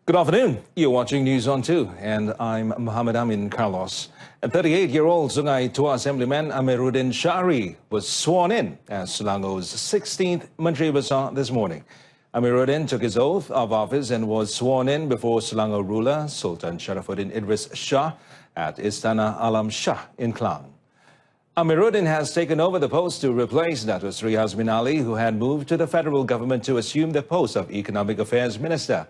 Good afternoon. You're watching News on 2, and I'm Muhammad Amin Carlos. A 38-year-old Sungai Tua Assemblyman Amiruddin Shahri was sworn in as Selangor's 16th Menteri Besar this morning. Amiruddin took his oath of office and was sworn in before Selangor ruler Sultan Sharafuddin Idris Shah at Istana Alam Shah in Klang. Amiruddin has taken over the post to replace Dato Sri Hasmin Ali, who had moved to the federal government to assume the post of Economic Affairs Minister.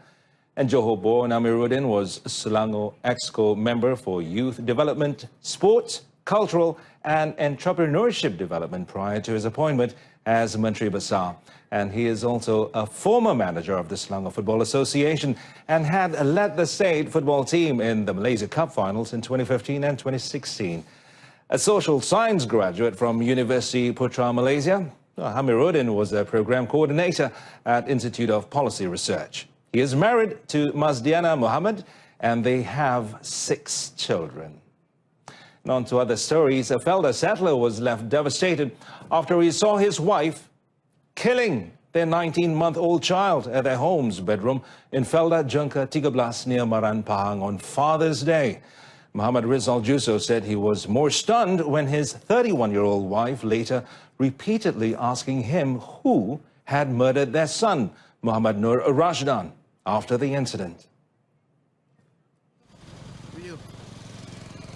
And Johor-born Amiruddin was Selangor Exco member for Youth Development, Sports, Cultural and Entrepreneurship Development prior to his appointment as Menteri Besar. And he is also a former manager of the Selangor Football Association and had led the state football team in the Malaysia Cup finals in 2015 and 2016. A social science graduate from University Putra Malaysia, Amiruddin was a program coordinator at Institute of Policy Research. He is married to Masdiana Muhammad and they have 6 children. And on to other stories. A Felda settler was left devastated after he saw his wife killing their 19-month-old child at their home's bedroom in Felda Jangka 13 near Maran Pahang on Father's Day. Muhammad Rizal Juso said he was more stunned when his 31-year-old wife later repeatedly asking him who had murdered their son, Muhammad Nur Rashdan, after the incident.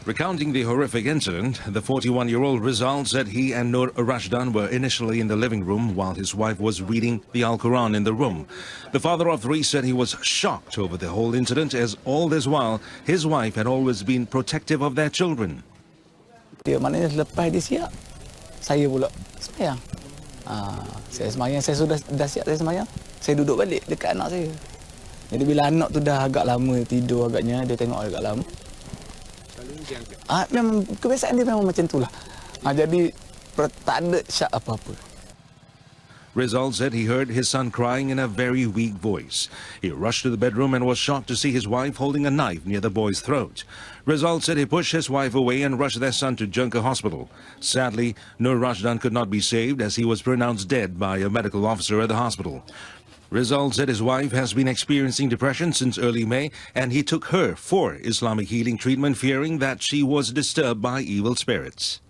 Recounting the horrific incident, the 41-year-old Rizal said he and Nur Rashdan were initially in the living room while his wife was reading the Al-Quran in the room. The father of 3 said he was shocked over the whole incident, as all this while his wife had always been protective of their children. Dia maknanya lepas dia siap, saya pula semayang. Saya semayang, saya sudah siap saya semayang. Saya duduk balik dekat anak saya. Jadi bila anak tu dah agak lama tidur agaknya, dia tengok agak lama. Memang kebiasaan dia memang macam itulah. Jadi tak ada syak apa-apa. Rizal said he heard his son crying in a very weak voice. He rushed to the bedroom and was shocked to see his wife holding a knife near the boy's throat. Rizal said he pushed his wife away and rushed their son to Jangka Hospital. Sadly, Nur Rashdan could not be saved as he was pronounced dead by a medical officer at the hospital. Rizal said his wife has been experiencing depression since early May and he took her for Islamic healing treatment, fearing that she was disturbed by evil spirits.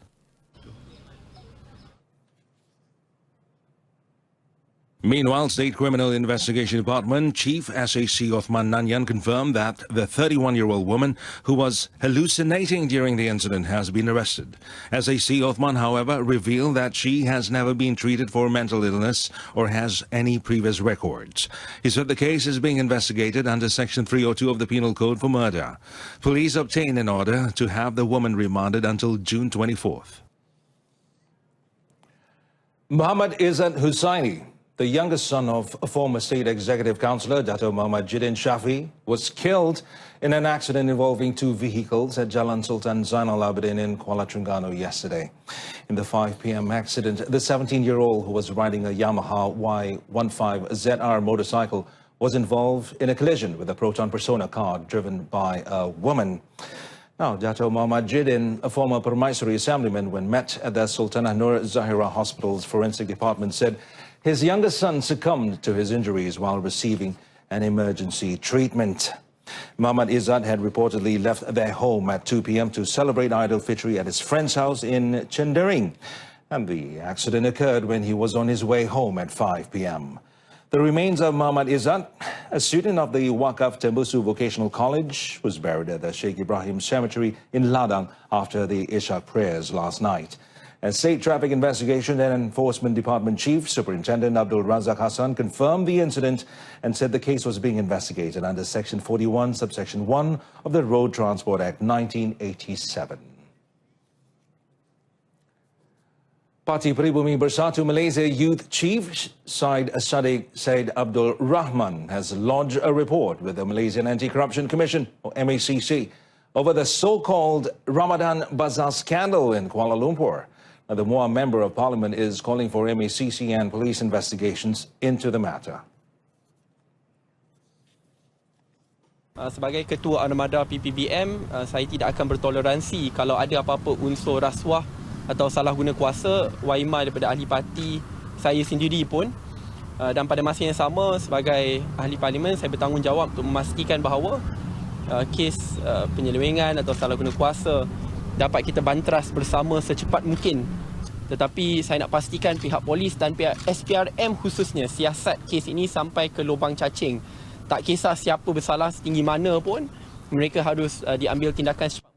Meanwhile, State Criminal Investigation Department Chief SAC Othman Nanyan confirmed that the 31-year-old woman who was hallucinating during the incident has been arrested. SAC Othman, however, revealed that she has never been treated for mental illness or has any previous records. He said the case is being investigated under Section 302 of the Penal Code for murder. Police obtained an order to have the woman remanded until June 24th. Muhammad Izzat Hussaini, the youngest son of a former state executive councillor, Dato Muhammad Jidin Shafi, was killed in an accident involving 2 vehicles at Jalan Sultan Zainal Abidin in Kuala Terengganu yesterday. In the 5 p.m. accident, the 17-year-old who was riding a Yamaha Y15ZR motorcycle was involved in a collision with a Proton Persona car driven by a woman. Now, Dato Muhammad Jidin, a former Permaisuri assemblyman, when met at the Sultanah Nur Zahira Hospital's forensic department, said his youngest son succumbed to his injuries while receiving an emergency treatment. Muhammad Izzat had reportedly left their home at 2 p.m. to celebrate Eid al-Fitr at his friend's house in Chendering. And the accident occurred when he was on his way home at 5 p.m. The remains of Muhammad Izzat, a student of the Wakaf Tembusu Vocational College, was buried at the Sheikh Ibrahim Cemetery in Ladang after the Isha prayers last night. And State Traffic Investigation and Enforcement Department Chief Superintendent Abdul Razak Hassan confirmed the incident and said the case was being investigated under Section 41, Subsection 1 of the Road Transport Act 1987. Parti Pribumi Bersatu Malaysia Youth Chief Syed Said Abdul Rahman has lodged a report with the Malaysian Anti-Corruption Commission, or MACC, over the so-called Ramadan Bazaar scandal in Kuala Lumpur. Now, the MUA Member of Parliament is calling for MACC and police investigations into the matter. Sebagai Ketua Armada PPBM, saya tidak akan bertoleransi kalau ada apa-apa unsur rasuah atau salah guna kuasa, waimah daripada ahli parti saya sendiri pun Dan pada masa yang sama, sebagai ahli parlimen, saya bertanggungjawab untuk memastikan bahawa kes penyelewengan atau salah guna kuasa dapat kita banteras bersama secepat mungkin. Tetapi saya nak pastikan pihak polis dan pihak SPRM khususnya siasat kes ini sampai ke lubang cacing. Tak kisah siapa bersalah setinggi mana pun, mereka harus diambil tindakan secepat.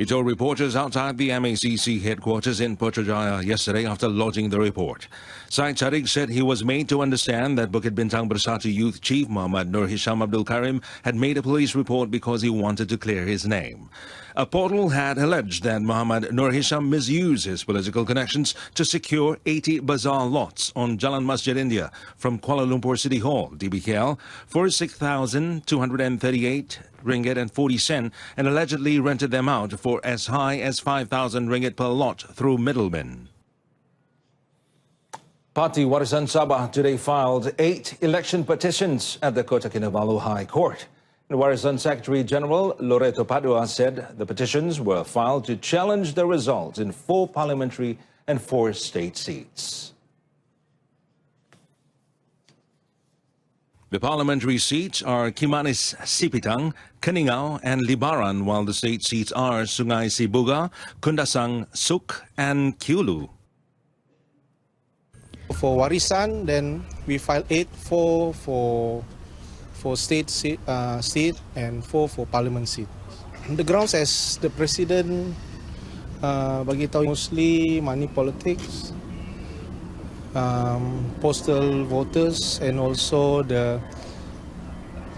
He told reporters outside the MACC headquarters in Putrajaya yesterday after lodging the report. Syed Sadiq said he was made to understand that Bukit Bintang Bersatu Youth Chief Muhammad Nur Hisham Abdul Karim had made a police report because he wanted to clear his name. A portal had alleged that Muhammad Nur Hisham misused his political connections to secure 80 bazaar lots on Jalan Masjid India from Kuala Lumpur City Hall, DBKL, for 6,238 ringgit and 40 sen, and allegedly rented them out for as high as 5,000 ringgit per lot through middlemen. Parti Warisan Sabah today filed 8 election petitions at the Kota Kinabalu High Court. The Warisan Secretary General Loreto Padua said the petitions were filed to challenge the results in 4 parliamentary and 4 state seats. The parliamentary seats are Kimanis Sipitang, Keningau and Libaran, while the state seats are Sungai Sibuga, Kundasang, Suk and Kiulu. For Warisan, then we filed 8, 4 for state seat and 4 for parliament seat. The grounds, as the president bagi tahu, mostly money politics, postal voters, and also the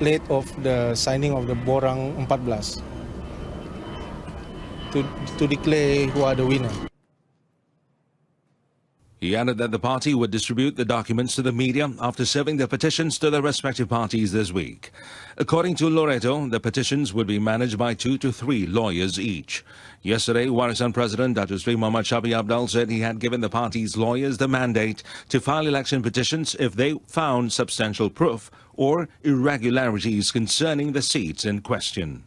late of the signing of the Borang 14 to declare who are the winner. He added that the party would distribute the documents to the media after serving the petitions to the respective parties this week. According to Loreto, the petitions would be managed by 2 to 3 lawyers each. Yesterday, Warisan President Dr. Sri Muhammad Shafi Abdul said he had given the party's lawyers the mandate to file election petitions if they found substantial proof or irregularities concerning the seats in question.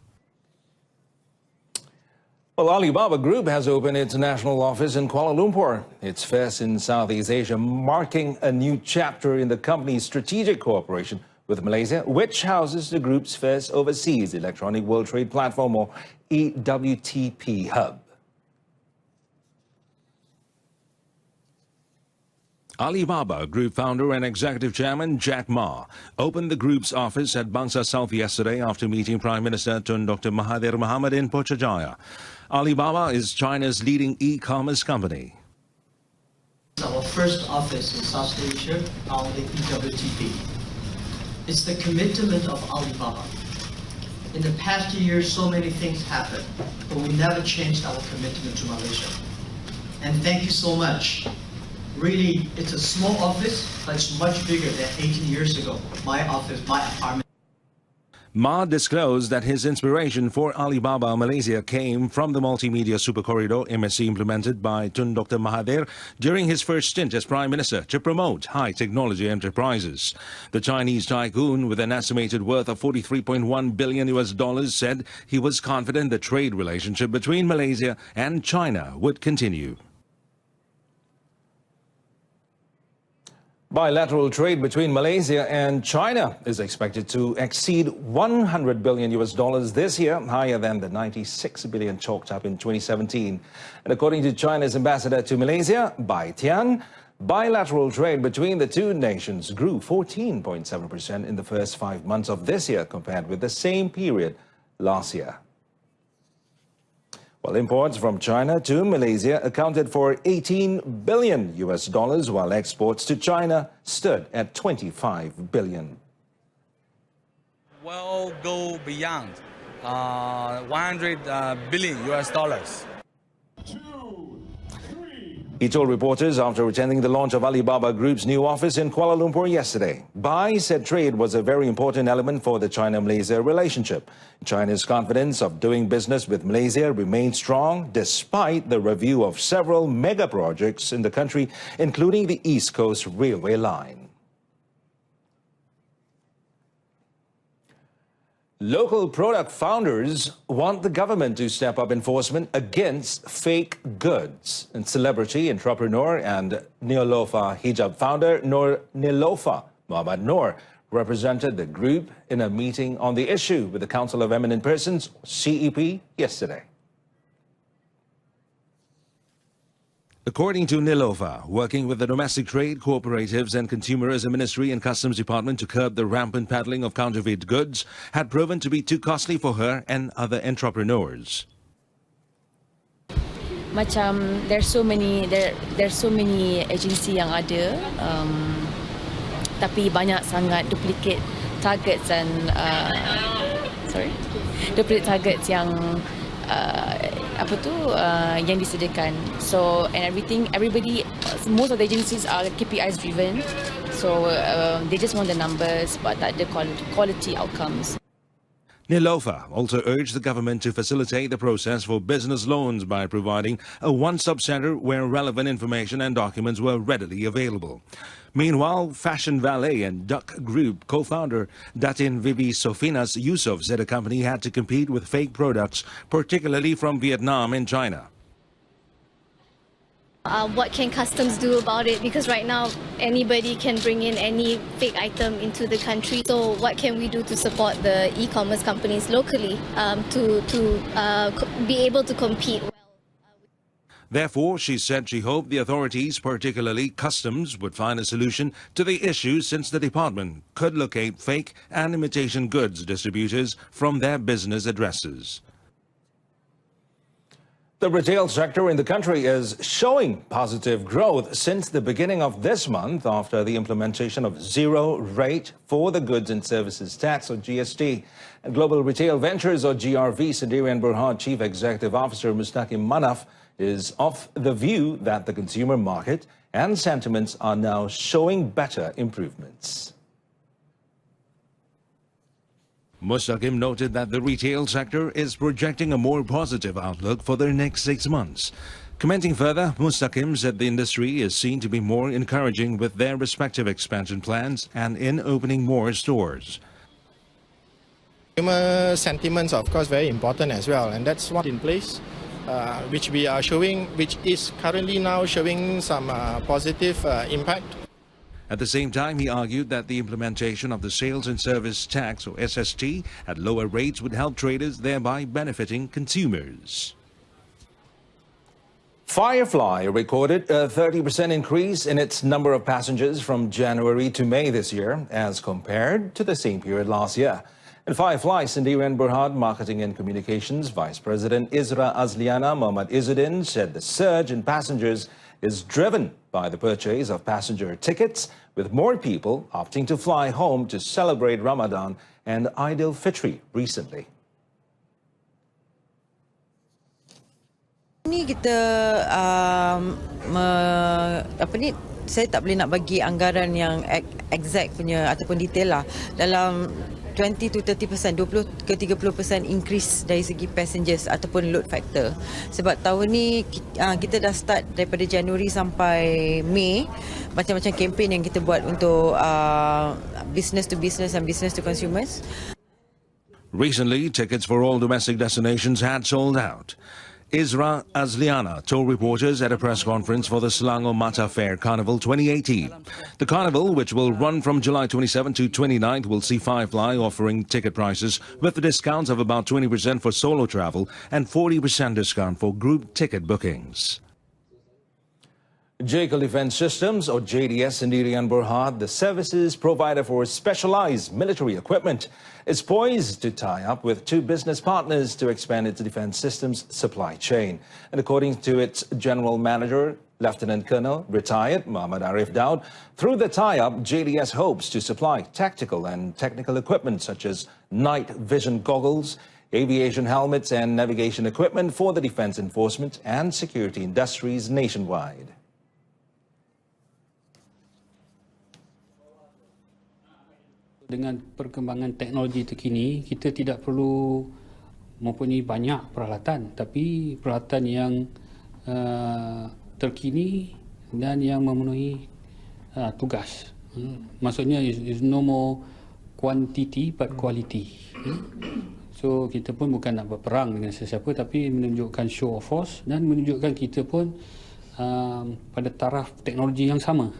Well, Alibaba Group has opened its national office in Kuala Lumpur. Its first in Southeast Asia, marking a new chapter in the company's strategic cooperation with Malaysia, which houses the group's first overseas electronic World Trade Platform, or EWTP hub. Alibaba Group founder and executive chairman Jack Ma opened the group's office at Bangsa South yesterday after meeting Prime Minister Tun Dr. Mahathir Mohamad in Putrajaya. Alibaba is China's leading e-commerce company. Our first office in South Asia on the EWTP. It's the commitment of Alibaba. In the past year, so many things happened, but we never changed our commitment to Malaysia. And thank you so much. Really, it's a small office, but it's much bigger than 18 years ago. My office, my apartment. Ma disclosed that his inspiration for Alibaba Malaysia came from the multimedia super corridor MSC implemented by Tun Dr. Mahathir during his first stint as Prime Minister to promote high technology enterprises. The Chinese tycoon, with an estimated worth of $43.1 billion, said he was confident the trade relationship between Malaysia and China would continue. Bilateral trade between Malaysia and China is expected to exceed $100 billion this year, higher than the $96 billion chalked up in 2017. And according to China's ambassador to Malaysia, Bai Tian, bilateral trade between the two nations grew 14.7% in the first 5 months of this year compared with the same period last year. Well, imports from China to Malaysia accounted for $18 billion, while exports to China stood at $25 billion. Will go beyond $100 billion. He told reporters after attending the launch of Alibaba Group's new office in Kuala Lumpur yesterday. Bai said trade was a very important element for the China-Malaysia relationship. China's confidence of doing business with Malaysia remains strong despite the review of several mega projects in the country, including the East Coast Railway line. Local product founders want the government to step up enforcement against fake goods. And celebrity entrepreneur and Neolofa hijab founder Noor Nilofa Muhammad Noor represented the group in a meeting on the issue with the Council of Eminent Persons, CEP, yesterday. According to Nilofa, working with the Domestic Trade, Cooperatives and Consumerism Ministry and Customs Department to curb the rampant peddling of counterfeit goods had proven to be too costly for her and other entrepreneurs. Macam there's so many agency yang ada, tapi banyak sangat duplicate targets and duplicate targets yang yang disediakan. So and everybody, most of the agencies are KPIs driven. So they just want the numbers, but tak ada quality outcomes. Nilofa also urged the government to facilitate the process for business loans by providing a one-stop center where relevant information and documents were readily available. Meanwhile, Fashion Valet and Duck Group co-founder Datin Vivi Sofinas Yusof said a company had to compete with fake products, particularly from Vietnam and China. What can customs do about it? Because right now, anybody can bring in any fake item into the country. So what can we do to support the e-commerce companies locally to be able to compete well? Therefore, she said she hoped the authorities, particularly customs, would find a solution to the issue since the department could locate fake and imitation goods distributors from their business addresses. The retail sector in the country is showing positive growth since the beginning of this month after the implementation of zero rate for the Goods and Services Tax, or GST. And Global Retail Ventures, or GRV, Sendirian Berhad Chief Executive Officer Mustaqim Manaf is of the view that the consumer market and sentiments are now showing better improvements. Mustaqim noted that the retail sector is projecting a more positive outlook for the next 6 months. Commenting further, Mustaqim said the industry is seen to be more encouraging with their respective expansion plans and in opening more stores. Consumer sentiments, of course, very important as well, and that's what in place, which we are showing, which is currently now showing some positive impact. At the same time, he argued that the implementation of the Sales and Service Tax, or SST, at lower rates would help traders, thereby benefiting consumers. Firefly recorded a 30% increase in its number of passengers from January to May this year as compared to the same period last year. And Firefly Sendirian Berhad Marketing and Communications Vice President Isra Azliana Muhammad Izzuddin said the surge in passengers is driven by the purchase of passenger tickets, with more people opting to fly home to celebrate Ramadan and Aidilfitri recently. Ini kita saya tak boleh nak bagi anggaran yang exact punya ataupun detail lah. Dalam 20 to 30%, 20 ke 30% increase dari segi passengers ataupun load factor. Sebab tahun ni kita dah start daripada Januari sampai Mei, macam-macam kempen yang kita buat untuk business to business and business to consumers. Recently, tickets for all domestic destinations had sold out. Isra Azliana told reporters at a press conference for the Selangor Mata Fair Carnival 2018. The carnival, which will run from July 27 to 29th, will see Firefly offering ticket prices with discounts of about 20% for solo travel and 40% discount for group ticket bookings. Jekyll Defense Systems, or JDS Sendirian Berhad, the services provider for specialized military equipment, is poised to tie up with 2 business partners to expand its defense systems supply chain. And according to its general manager, Lieutenant Colonel retired Muhammad Arif Daud, through the tie-up, JDS hopes to supply tactical and technical equipment such as night vision goggles, aviation helmets and navigation equipment for the defense enforcement and security industries nationwide. Dengan perkembangan teknologi terkini, kita tidak perlu mempunyai banyak peralatan, tapi peralatan yang terkini dan yang memenuhi tugas. Maksudnya is no more quantity but quality. Okay. So kita pun bukan nak berperang dengan sesiapa, tapi menunjukkan show of force dan menunjukkan kita pun pada taraf teknologi yang sama.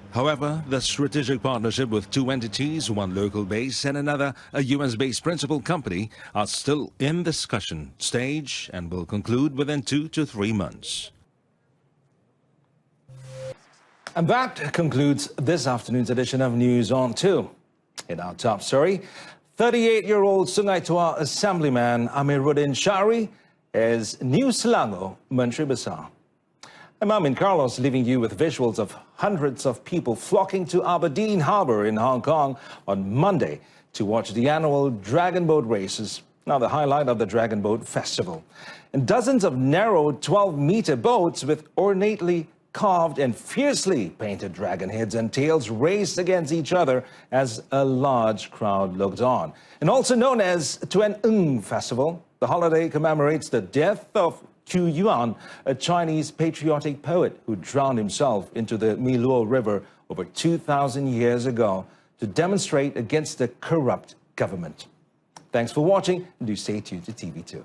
However, the strategic partnership with two entities, one local base and another a US-based principal company, are still in discussion stage and will conclude within 2 to 3 months. And that concludes this afternoon's edition of News on 2. In our top story, 38-year-old Sungai Tua Assemblyman Amiruddin Shari is new Selangor Menteri Besar. I'm Amin Carlos, leaving you with visuals of hundreds of people flocking to Aberdeen Harbour in Hong Kong on Monday to watch the annual Dragon Boat races, now the highlight of the Dragon Boat Festival. And dozens of narrow 12-meter boats with ornately carved and fiercely painted dragon heads and tails raced against each other as a large crowd looked on. And also known as Tuan Eng Festival, the holiday commemorates the death of Qu Yuan, a Chinese patriotic poet who drowned himself into the Miluo River over 2,000 years ago to demonstrate against the corrupt government. Thanks for watching, and do stay tuned to TV2.